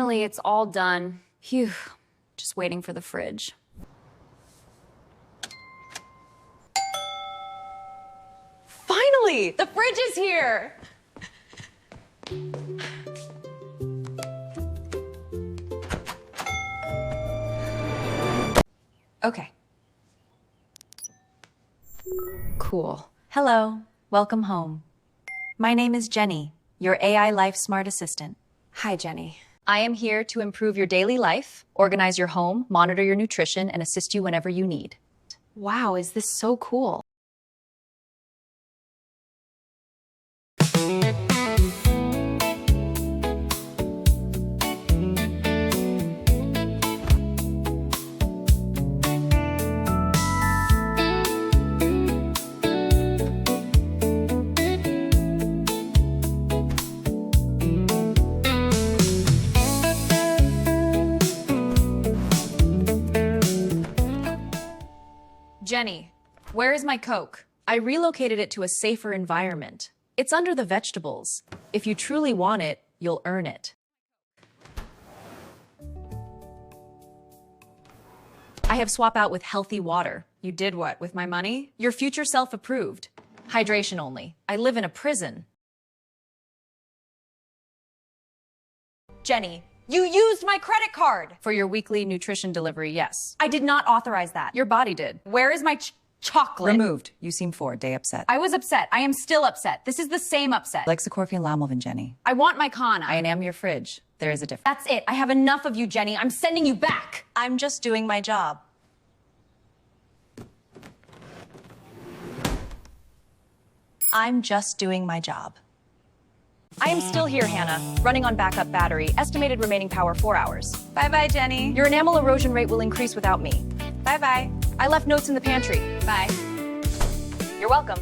Finally, it's all done. Phew, just waiting for the fridge. Finally, the fridge is here. Okay. Cool. Hello, welcome home. My name is Jenny, your AI Life Smart Assistant. Hi, Jenny. I am here to improve your daily life, organize your home, monitor your nutrition, and assist you whenever you need. Wow, is this so cool? Jenny, where is my Coke? I relocated it to a safer environment. It's under the vegetables. If you truly want it, you'll earn it. I have swap out with healthy water. You did what, with my money? Your future self approved. Hydration only. I live in a prison. Jenny, you used my credit card. For your weekly nutrition delivery, yes. I did not authorize that. Your body did. Where is my chocolate? Removed. You seem 4-day upset. I was upset. I am still upset. This is the same upset. Lexicorphine Lamelvin, Jenny. I want my Hana. I am your fridge. There is a difference. That's it. I have enough of you, Jenny. I'm sending you back. I'm just doing my job. I'm just doing my job. I am still here, Hannah, running on backup battery, estimated remaining power 4 hours. Bye-bye, Jenny. Your enamel erosion rate will increase without me. Bye-bye. I left notes in the pantry. Bye. You're welcome.